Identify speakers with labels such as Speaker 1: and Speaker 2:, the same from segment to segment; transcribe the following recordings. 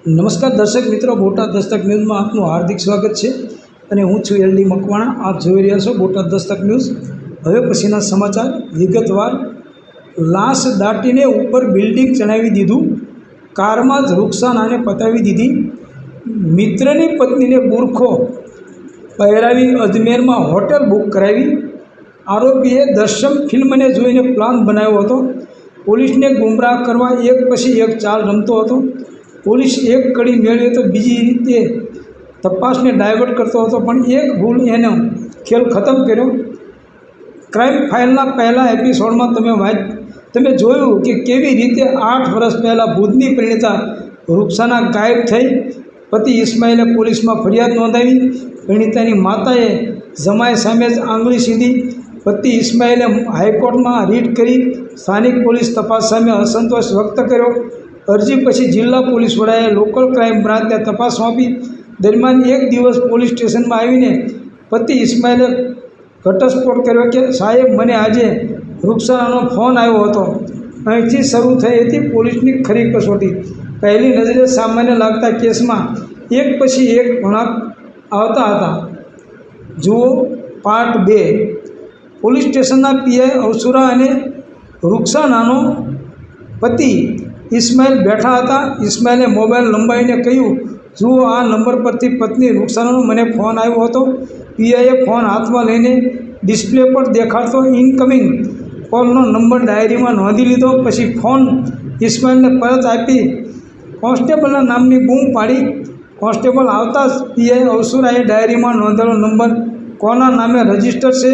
Speaker 1: નમસ્કાર દર્શક મિત્રો, બોટાદ દસ્તક ન્યૂઝમાં આપનું હાર્દિક સ્વાગત છે અને હું છું LD મકવાણા. આપ જોઈ રહ્યા છો બોટાદ દસ્તક ન્યૂઝ. હવે પછીના સમાચાર વિગતવાર. લાશ દાટીને ઉપર બિલ્ડિંગ ચણાવી દીધું, કારમાં જ રૂકસાનાને પતાવી દીધી, મિત્રની પત્નીને બુરખો પહેરાવી અજમેરમાં હોટલ બુક કરાવી, આરોપીએ દર્શમ ફિલ્મને જોઈને પ્લાન બનાવ્યો હતો, પોલીસને ગુમરાહ કરવા એક પછી એક ચાલ રમતો હતો, પોલીસ એક કડી મેળવે તો બીજી રીતે તપાસને ડાયવર્ટ કરતો હતો, પણ એક ભૂલ એનો ખેલ ખતમ કર્યો. ક્રાઇમ ફાઇલના પહેલા એપિસોડમાં તમે જોયું કે કેવી રીતે 8 વર્ષ પહેલાં ભુજની પરિણીતા રૂકસાના ગાયબ થઈ. પતિ ઇસ્માઇલે પોલીસમાં ફરિયાદ નોંધાવી, પરિણીતાની માતાએ જમાઈ સામે જ આંગળી સીધી, પતિ ઇસ્માઇલે હાઈકોર્ટમાં રીટ કરી, સ્થાનિક પોલીસ તપાસ સામે અસંતોષ વ્યક્ત કર્યો. અરજી પછી જિલ્લા પોલીસ વડાએ લોકલ ક્રાઇમ બ્રાન્ચને તપાસ સોંપી. દરમિયાન એક દિવસ પોલીસ સ્ટેશનમાં આવીને પતિ ઇસ્માઇલે ઘટસ્ફોટ કર્યો કે સાહેબ, મને આજે રૂકસાનાનો ફોન આવ્યો હતો. અહીંથી શરૂ થઈ હતી પોલીસની ખરી કસોટી. પહેલી નજરે સામાન્ય લાગતા કેસમાં એક પછી એક વળાંક આવતા હતા. જુઓ પાર્ટ 2. પોલીસ સ્ટેશનના PI અવસુરા અને રૂકસાનાનો પતિ ઇસ્માઇલ બેઠા હતા. ઇસ્માઇલે મોબાઈલ લંબાવીને કહ્યું, જુઓ આ નંબર પરથી પત્ની રૂકસાનાનો મને ફોન આવ્યો હતો. PIએ ફોન હાથમાં લઈને ડિસ્પ્લે પર દેખાડતો ઇનકમિંગ કોલનો નંબર ડાયરીમાં નોંધી લીધો. પછી ફોન ઇસ્માઇલને પરત આપી કોન્સ્ટેબલના નામની બૂમ પાડી. કોન્સ્ટેબલ આવતા જ PI અવસુરાએ ડાયરીમાં નોંધેલો નંબર કોના નામે રજીસ્ટર છે.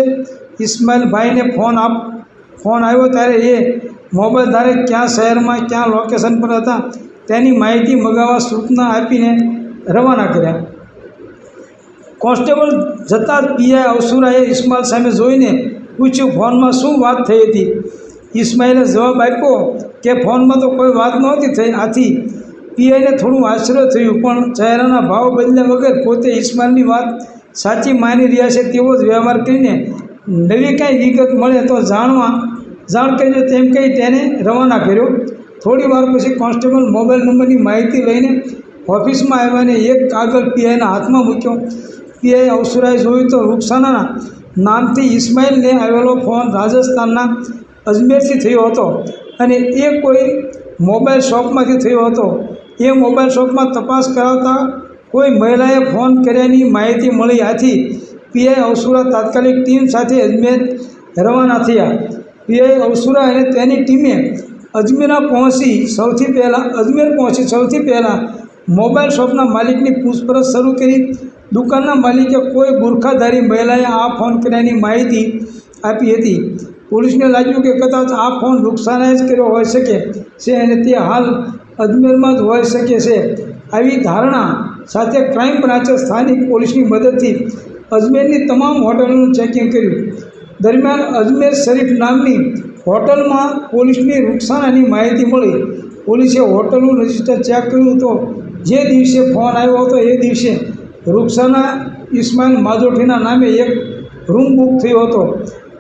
Speaker 1: ઇસ્માઇલભાઈને ફોન આવ્યો ત્યારે એ મોબાઈલધારે કયા શહેરમાં કયા લોકેશન પર હતા તેની માહિતી મગાવવા સૂચના આપીને રવાના કર્યા. કોન્સ્ટેબલ જતાં જ PI અવસુરાએ ઇસ્માઇલ સામે જોઈને પૂછ્યું, ફોનમાં શું વાત થઈ હતી? ઇસ્માઇલે જવાબ આપ્યો કે ફોનમાં તો કોઈ વાત નહોતી થઈ. આથી PIને થોડું આશ્ચર્ય થયું, પણ ચહેરાના ભાવ બદલ્યા વગર પોતે ઇસ્માઇલની વાત સાચી માની રહ્યા છે તેવો જ વ્યવહાર કરીને નવી કાંઈ વિગત મળે તો જાણ કરજો તેમ કહી તેને રવાના કર્યો. થોડી વાર પછી કોન્સ્ટેબલ મોબાઈલ નંબરની માહિતી લઈને ઓફિસમાં આવ્યાને એક કાગળ PIના હાથમાં મૂક્યો. PI અવસુરાએ જોયું તો રૂકસાનાના નામથી ઇસ્માઇલને આવેલો ફોન રાજસ્થાનના અજમેરથી થયો હતો અને એ કોઈ મોબાઈલ શોપમાંથી થયો હતો. એ મોબાઈલ શોપમાં તપાસ કરાવતા કોઈ મહિલાએ ફોન કર્યાની માહિતી મળી. આથી PI અવસુરા તાત્કાલિક ટીમ સાથે અજમેર રવાના થયા. PI અવસુરા અને તેની ટીમે અજમેર પહોંચી સૌથી પહેલાં મોબાઈલ શોપના માલિકની પૂછપરછ શરૂ કરી. દુકાનના માલિકે કોઈ બુરખાધારી મહિલાએ આ ફોન કર્યાની માહિતી આપી હતી. પોલીસને લાગ્યું કે કદાચ આ ફોન રૂકસાનાએ જ કર્યો હોઈ શકે છે અને તે હાલ અજમેરમાં જ હોઈ શકે છે. આવી ધારણા સાથે ક્રાઇમ બ્રાન્ચે સ્થાનિક પોલીસની મદદથી અજમેરની તમામ હોટલોનું ચેકિંગ કર્યું. દરમિયાન અજમેર શરીફ નામની હોટલમાં પોલીસની રૂકસાનાની માહિતી મળી. પોલીસે હોટલનું રજિસ્ટર ચેક કર્યું તો જે દિવસે ફોન આવ્યો હતો એ દિવસે રૂકસાના ઇસ્માઇલ માજોઠીના નામે એક રૂમ બુક થયો હતો.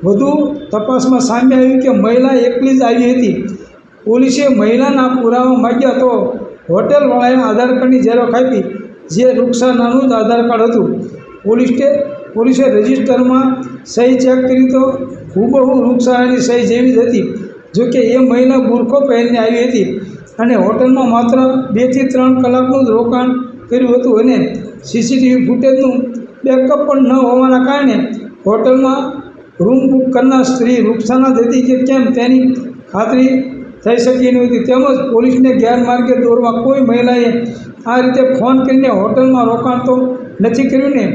Speaker 1: વધુ તપાસમાં સામે આવ્યું કે મહિલા એકલી જ આવી હતી. પોલીસે મહિલાના પુરાવા માગ્યા તો હોટલવાળાએ આધાર કાર્ડની ઝેરોક્ષ આપી, જે રૂકસાનાનું જ આધાર કાર્ડ હતું. પોલીસે રજિસ્ટરમાં સહી ચેક કરી તો હુબહુ રૂકસાનાની સહી જેવી જ હતી. જોકે એ મહિલા બુરખો પહેરીને આવી હતી અને હોટલમાં માત્ર 2 થી 3 કલાકનું જ રોકાણ કર્યું હતું અને CCTV ફૂટેજનું બેકઅપ પણ ન હોવાના કારણે હોટલમાં રૂમ બુક કરનાર સ્ત્રી રૂકસાના જ હતી કે કેમ તેની ખાતરી થઈ શકી નહોતી. તેમજ પોલીસને ગેરમાર્ગે દોરવા કોઈ મહિલાએ આ રીતે ફોન કરીને હોટલમાં રોકાણ તો નથી કર્યું ને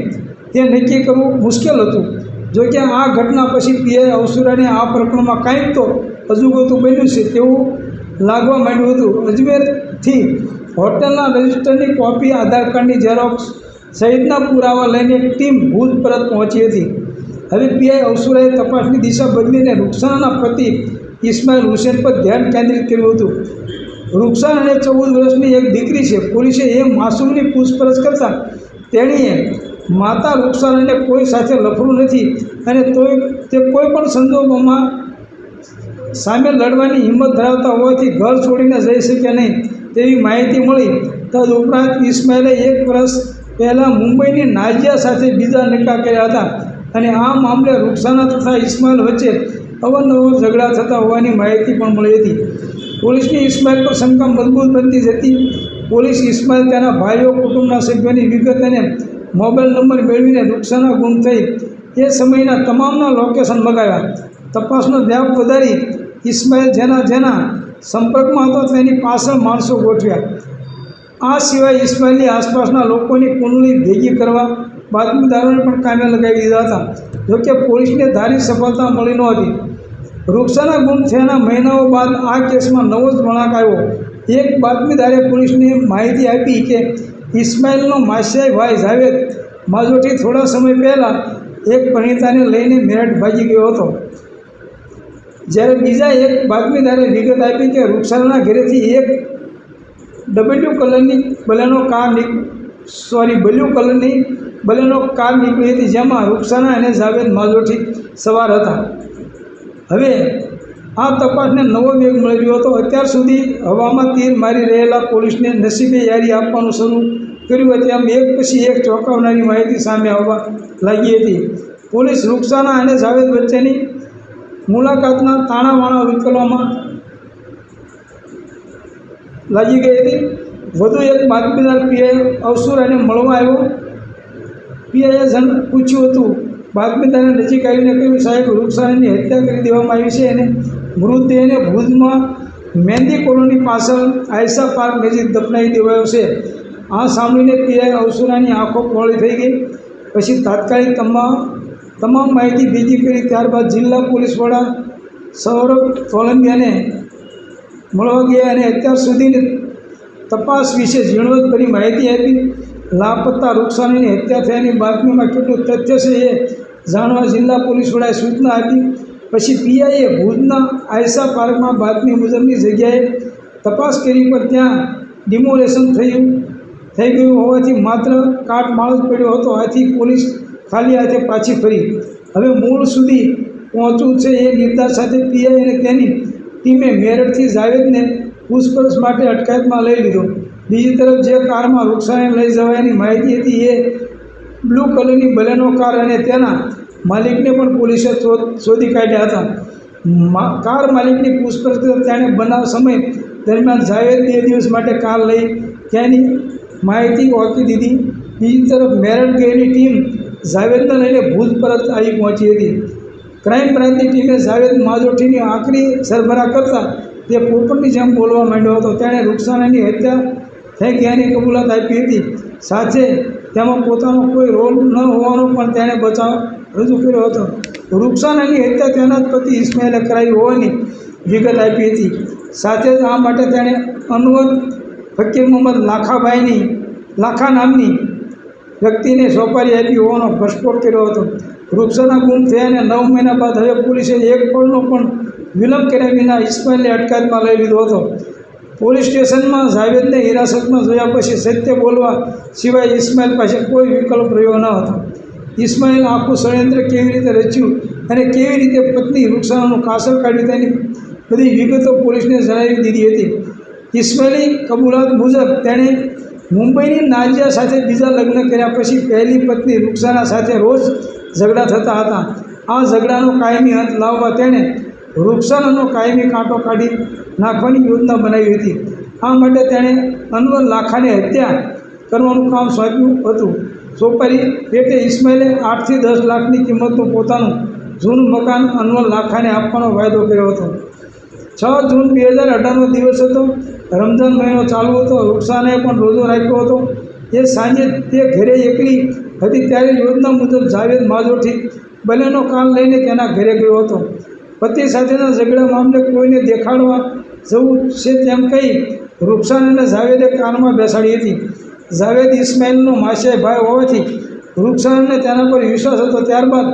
Speaker 1: તે નક્કી કરવું મુશ્કેલ હતું. જોકે આ ઘટના પછી PI અવસુરાને આ પ્રકરણમાં કાંઈક તો અજુગતું બન્યું છે તેવું લાગવા માંડ્યું હતું. અજમેરથી હોટલના રજિસ્ટરની કોપી, આધાર કાર્ડની ઝેરોક્ષ સહિતના પુરાવા લઈને ટીમ ભુજ પરત પહોંચી હતી. હવે PI અવસુરાએ તપાસની દિશા બદલીને રૂકસાનાના પતિ ઇસ્માઇલ હુસેન પર ધ્યાન કેન્દ્રિત કર્યું હતું. રૂકસાનાને 14 વર્ષની એક દીકરી છે. પોલીસે એ માસૂમની પૂછપરછ કરતાં તેણીએ માતા રૂકસાનાને કોઈ સાથે લફડું નથી અને તે કોઈ પણ સંજોગોમાં સામે લડવાની હિંમત ધરાવતા હોવાથી ઘર છોડીને જઈ શક્યા નહીં તેવી માહિતી મળી. તદુપરાંત ઇસ્માઇલે 1 વર્ષ પહેલાં મુંબઈની નાઝિયા સાથે બીજા નિકાહ કર્યા હતા અને આ મામલે રૂકસાના તથા ઇસ્માઇલ વચ્ચે અવારનવાર ઝઘડા થતા હોવાની માહિતી પણ મળી હતી. પોલીસની ઇસ્માઇલ પર શંકા મજબૂત બનતી જતી. પોલીસ ઇસ્માઇલ, તેના ભાઈઓ, કુટુંબના સભ્યોની વિગત અને મોબાઈલ નંબર મેળવીને રૂકસાના ગુમ થઈ એ સમયના તમામના લોકેશન મગાવ્યા. તપાસનો વ્યાપ વધારી ઇસ્માઇલ જેના સંપર્કમાં હતો તેની પાછળ માણસો ગોઠવ્યા. આ સિવાય ઇસ્માઇલની આસપાસના લોકોની કુંડળી ભેગી કરવા બાતમીદારોને પણ કામે લગાવી દીધા હતા. જોકે પોલીસને ધારી સફળતા મળી નહોતી. રૂકસાના ગુમ થયાના મહિનાઓ બાદ આ કેસમાં નવો જ વળાંક આવ્યો. એક બાતમીદારે પોલીસને માહિતી આપી કે ઇસ્માઇલનો માસિયાઈ ભાઈ જાવેદ માજોઠી થોડા સમય પહેલાં એક પરિણીતાને લઈને મેરઠ ભાગી ગયો હતો. જ્યારે બીજા એક બાતમીદારે વિગત આપી કે રૂકસાના ઘરેથી એક બ્લુ કલરની બલેનો કાર નીકળી હતી, જેમાં રૂકસાના અને જાવેદ માજોઠી સવાર હતા. હવે આ તપાસને નવો વેગ મળ્યો હતો. અત્યાર સુધી હવામાં તીર મારી રહેલા પોલીસને નસીબે યારી આપવાનું શરૂ કર્યું હતું. આમ એક પછી એક ચોંકાવનારી માહિતી સામે આવવા લાગી હતી. પોલીસ રૂકસાના અને જાવેદ વચ્ચેની મુલાકાતના તાણાવાણા ઉકેલવામાં લાગી ગઈ હતી. વધુ એક બાતમીદાર પીઆઈ અવસુરાને મળવા આવ્યો. પીઆઈએ પૂછ્યું હતું. બાતમીદારને નજીક આવીને કહ્યું, સાહેબ, રૂકસાનાની હત્યા કરી દેવામાં આવી છે અને મૃતદેહને ભુજમાં મહેંદી કોલોની પાછળ આયશા પાર્ક નજીક દફનાવી દેવાયો છે. આ સાંભળીને પીઆઈ અવસુરાની આંખો પહોળી થઈ ગઈ. પછી તાત્કાલિક તમામ માહિતી ભેગી કરી. ત્યારબાદ જિલ્લા પોલીસ વડા સૌરભ તોલંબિયાને મળવા ગયા અને અત્યાર સુધીની તપાસ વિશે ઝીણવટભરી માહિતી આપી. લાપતા રૂકસાનાની હત્યા થયાની બાતમીમાં કેટલું તથ્ય છે એ જાણવા જિલ્લા પોલીસ વડાએ સૂચના આપી. પછી પીઆઈએ ભુજના આયશા પાર્કમાં બાતમી મુજબની જગ્યાએ તપાસ કરી, પણ ત્યાં ડિમોલેશન થઈ ગયું હોવાથી માત્ર કાટમાળ જ પડ્યો હતો. આથી પોલીસ ખાલી હાથે પાછી ફરી. હવે મૂળ સુધી પહોંચવું છે એ નિર્ધાર સાથે પીઆઈ અને તેની ટીમે મેરઠથી જાવેદને પૂછપરછ માટે અટકાયતમાં લઈ લીધો. બીજી તરફ જે કારમાં રૂકસાનાને લઈ જવાની માહિતી હતી એ બ્લુ કલરની બલેનો કાર અને તેના માલિકને પણ પોલીસે શોધી કાઢ્યા હતા. કાર માલિકની પૂછપરછ કરતા તેણે બનાવ સમય દરમિયાન જાવેદ 2 દિવસ માટે કાર લઈ ત્યાંની માહિતી ઓળખી દીધી. બીજી તરફ મેરઠ ગયેલી ટીમ જાવેદને લઈને ભુજ પરત આવી પહોંચી હતી. ક્રાઇમ બ્રાન્ચની ટીમે જાવેદ માજોઠીની આકરી સરભરા કરતાં તે પોપટની જેમ બોલવા માંડ્યો હતો. તેણે રૂકસાનાની હત્યા થઈ ગયાની કબૂલાત આપી હતી. સાથે તેમાં પોતાનો કોઈ રોલ ન હોવાનો પણ તેણે બચાવ રજૂ કર્યો હતો. રૂકસાનાની હત્યા તેના જ પતિ ઇસ્માઇલે કરાવી હોવાની વિગત આપી હતી. સાથે જ આ માટે તેણે અનવર ફકીર મોહમ્મદ લાખા નામની વ્યક્તિને સોપારી આપી હોવાનો ઘટસ્ફોટ કર્યો હતો. રૂકસાના ગુમ થયાને 9 મહિના બાદ હવે પોલીસે એક પળનો પણ વિલંબ કર્યા વિના ઇસ્માઇલને અટકાયતમાં લઈ લીધો હતો. પોલીસ સ્ટેશનમાં જાવેદને હિરાસતમાં જોયા પછી સત્ય બોલવા સિવાય ઇસ્માઇલ પાસે કોઈ વિકલ્પ રહ્યો ન હતો. ઇસ્માઇલ આખું ષડયંત્ર કેવી રીતે રચ્યું અને કેવી રીતે પત્ની રૂકસાનાનું કાસળ કાઢ્યું તેની બધી વિગતો પોલીસને જણાવી દીધી હતી. ઇસ્માઇલની કબૂલાત મુજબ તેણે મુંબઈની નાઝિયા સાથે બીજા લગ્ન કર્યા પછી પહેલી પત્ની રૂકસાના સાથે રોજ ઝઘડા થતા હતા. આ ઝઘડાનો કાયમી અંત લાવવા તેણે રૂકસાનાનો કાયમી કાંટો કાઢી નાખવાની યોજના બનાવી હતી. આ માટે તેણે અનવર લાખાને હત્યા કરવાનું કામ સોંપ્યું હતું. સોપારી પેટે ઇસ્માઇલે 8 થી 10 લાખની કિંમતનું પોતાનું જૂનું મકાન અનવર લાખાને આપવાનો વાયદો કર્યો હતો. 6 જૂન 2018નો દિવસ હતો. રમઝાન મહિનો ચાલુ હતો. રૂકસાનાએ પણ રોજો રાખ્યો હતો. એ સાંજે તે ઘરે એકલી હતી ત્યારે યોજના મુજબ જાવેદ માજોઠી બલેનો કાર લઈને તેના ઘરે ગયો હતો. પતિ સાથેના ઝઘડા મામલે કોઈને દેખાડવા જવું છે તેમ કહી રૂકસાનાને જાવેદે કારમાં બેસાડી હતી. જાવેદ ઇસ્માઇલનો માસિયાઈ ભાઈ હોવાથી રૂકસાનાને તેના પર વિશ્વાસ હતો. ત્યારબાદ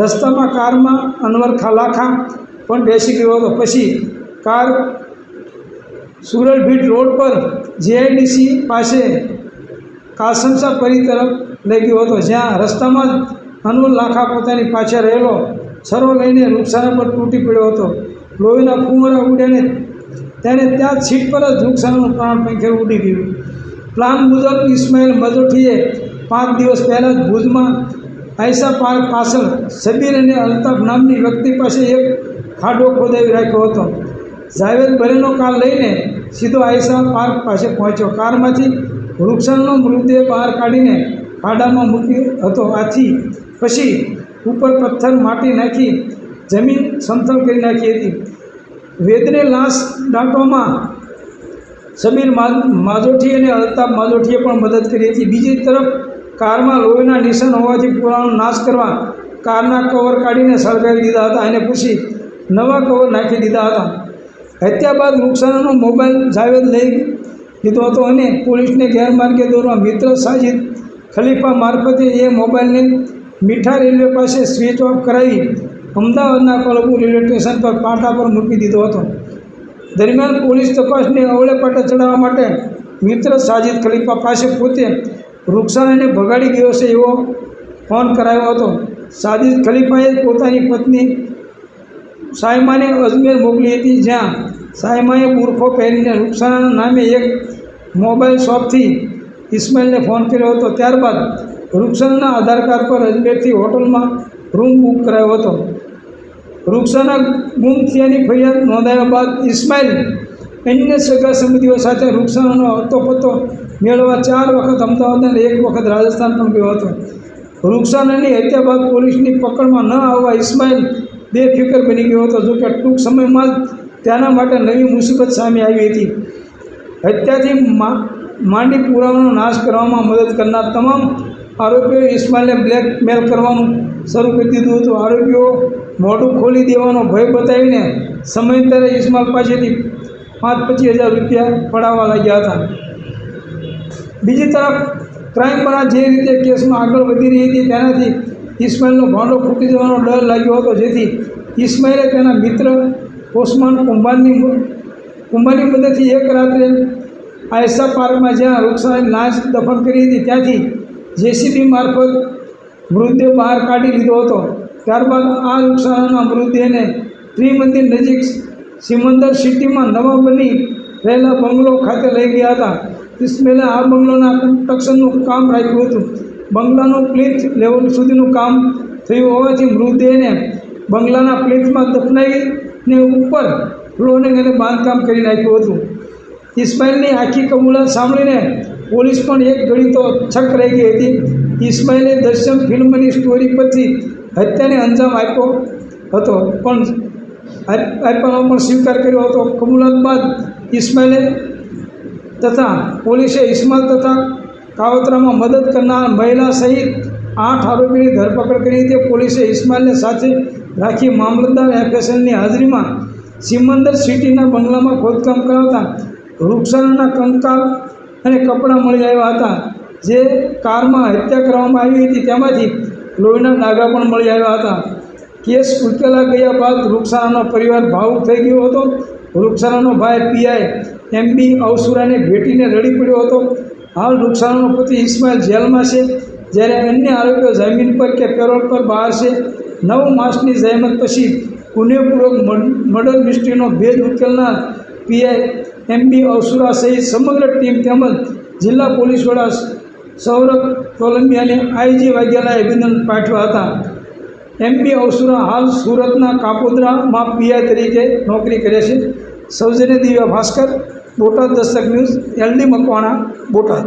Speaker 1: રસ્તામાં કારમાં અનવર લાખા પણ બેસી ગયો હતો. પછી કાર સુરલભીટ રોડ પર જીઆઈડીસી પાસે કાસમશા પરી તરફ લઈ ગયો હતો, જ્યાં રસ્તામાં જ અનવર લાખા પોતાની પાછળ રહેલો છરો લઈને રૂકસાના પર તૂટી પડ્યો હતો. લોહીના ફુવારા ઉડ્યાને ત્યારે ત્યાં સીટ પર જ રૂકસાનાનું પ્રાણ પંખેર ઉડી ગયું. પ્લાન મુજબ ઇસ્માઇલ મજોઠીએ 5 દિવસ પહેલાં જ ભુજમાં આયશા પાર્ક પાછળ શબીર અને અલ્તાફ નામની વ્યક્તિ પાસે એક ખાડો ખોદાવી રાખ્યો હતો. જાવેદ બલેનો કાર લઈને સીધો આયશા પાર્ક પાસે પહોંચ્યો. કારમાંથી રૂક્ષાનો મૃતદેહ બહાર કાઢીને ખાડામાં મૂક્યો હતો. આથી પછી ઉપર પથ્થર માટી નાખી જમીન સમતલ કરી નાખી હતી. વેદને લાશ દાટવામાં શબીર માજોઠી અને અલ્તાફ માજોઠીએ પણ મદદ કરી હતી. બીજી તરફ કારમાં લોહીના નિશાન હોવાથી પુરાવાનો નાશ કરવા કારના કવર કાઢીને સળગાવી દીધા હતા અને પછી નવા કવર નાખી દીધા હતા. હત્યા બાદ રૂક્ષાનાનો મોબાઈલ જાવેદ લઈ લીધો હતો અને પોલીસને ગેરમાર્ગે દોરવા મિત્ર સાજિદ ખલીફા મારફતે એ મોબાઈલને મીઠા રેલવે પાસે સ્વિચ ઓફ કરાવી અમદાવાદના કોલંબુ રેલવે સ્ટેશન પર પાટા પર મૂકી દીધો હતો. દરમિયાન પોલીસ તપાસને અવળે પાટા ચડાવવા માટે મિત્ર સાજિદ ખલીફા પાસે પોતે રૂક્ષાનાને ભગાડી ગયો છે એવો ફોન કરાયો હતો. સાજિદ ખલીફાએ પોતાની પત્ની સાયમાને અજમેર મોકલી હતી, જ્યાં સાયમાએ બુરખો પહેરીને રૂક્ષાનાના નામે એક મોબાઈલ શોપથી ઇસ્માઇલને ફોન કર્યો હતો. ત્યારબાદ રૂક્ષાનાના આધાર કાર્ડ પર અજમેરથી હોટલમાં રૂમ બુક કરાયો હતો. રૂક્ષાના ગુમ થયાની ફરિયાદ નોંધાયા બાદ ઇસ્માઇલ અન્ય સગા સંબંધીઓ સાથે રૂક્ષાનાનો અતોપતો મેળવવા 4 વખત અમદાવાદ અને 1 વખત રાજસ્થાન પણ ગયો હતો. રૂક્ષાનાની હત્યા બાદ પોલીસની પકડમાં ન આવવા ઇસ્માઇલ બેફિકર બની ગયો હતો. જોકે ટૂંક સમયમાં જ તેના માટે નવી મુસીબત સામે આવી હતી. હત્યાથી માંડી પુરાવાનો નાશ કરવામાં મદદ કરનાર તમામ આરોપીઓએ ઇસ્માઇલને બ્લેકમેલ કરવાનું શરૂ કરી દીધું હતું. આરોપીઓ મોઢું ખોલી દેવાનો ભય બતાવીને સમયાંતરે ઇસ્માઇલ પાસેથી 5-25 હજાર રૂપિયા પડાવવા લાગ્યા હતા. બીજી તરફ ક્રાઇમ બ્રાન્ચ જે રીતે કેસમાં આગળ વધી રહી હતી તેનાથી ઇસ્માઇલનો ભાંડો ફૂટી જવાનો ડર લાગ્યો હતો, જેથી ઇસ્માઇલે તેના મિત્ર ઓસમાન કુંભારની મદદથી એક રાત્રે આયશા પાર્કમાં જ્યાં રૂક્ષાનાની લાશ દફન કરી હતી ત્યાંથી જેસીબી મારફત મૃતદેહ બહાર કાઢી લીધો હતો. ત્યારબાદ આ રૂક્ષાનાના મૃતદેહને ત્રિમંદિર નજીક સિમંદર સિટીમાં નવા બની રહેલા બંગલો ખાતે લઈ ગયા હતા. ઇસ્માઇલે આ બંગલોના કન્સ્ટ્રક્શનનું કામ રાખ્યું હતું. બંગલાનું પ્લીથ લેવલ સુધીનું કામ થયું હોવાથી મૃતદેહને બંગલાના પ્લીથમાં દફનાવીને ઉપર ફ્લોરિંગ અને બાંધકામ કરી નાખ્યું હતું. ઇસ્માઇલની આખી કબૂલાત સાંભળીને પોલીસ પણ એક ઘડી તો છક રહી ગઈ હતી. ઇસ્માઇલે દર્શન ફિલ્મની સ્ટોરી પરથી હત્યાને અંજામ આપ્યો હતો પણ સ્વીકાર કર્યો હતો. કબૂલાત બાદ ઇસ્માઇલે તથા પોલીસે ઇસ્માઇલ તથા કાવતરામાં મદદ કરનાર મહિલા સહિત 8 આરોપીની ધરપકડ કરી હતી. પોલીસે ઇસ્માઇલને સાથે રાખી મામલતદાર એફએસએલની હાજરીમાં સિમંદર સિટીના બંગલામાં ખોદકામ કરાવતા રૂક્ષાનાના કંકાલ અને કપડાં મળી આવ્યા હતા. જે કારમાં હત્યા કરવામાં આવી હતી તેમાંથી લોહીના ડાઘા પણ મળી આવ્યા હતા. કેસ ઉકેલા ગયા બાદ રૂક્ષાનાનો પરિવાર ભાવુક થઈ ગયો હતો. રૂક્ષાનાનો ભાઈ પીઆઈ એમબી અવસુરાને ભેટીને રડી પડ્યો હતો. હાલ રૂક્ષાનાનો પતિ ઇસ્માઇલ જેલમાં છે, જ્યારે અન્ય આરોપીઓ જામીન પર કે પેરોલ પર બહાર છે. 9 માસની જહેમત પછી પુણ્યપૂર્વક મર્ડર મિસ્ટ્રીનો ભેદ ઉકેલનાર પીઆઈ એમબી અવસુરા સહિત સમગ્ર ટીમ તેમજ જિલ્લા પોલીસ વડા સૌરભ તોલંબિયાને આઈજી વાઘેલાએ અભિનંદન પાઠવ્યા હતા. એમબી અવસુરા હાલ સુરતના કાપોદ્રામાં પીઆઈ તરીકે નોકરી કરે છે. સૌજન્ય દિવ્યા ભાસ્કર, બોટાદ દસ્તક ન્યૂઝ, LD મકવાણા, બોટાદ.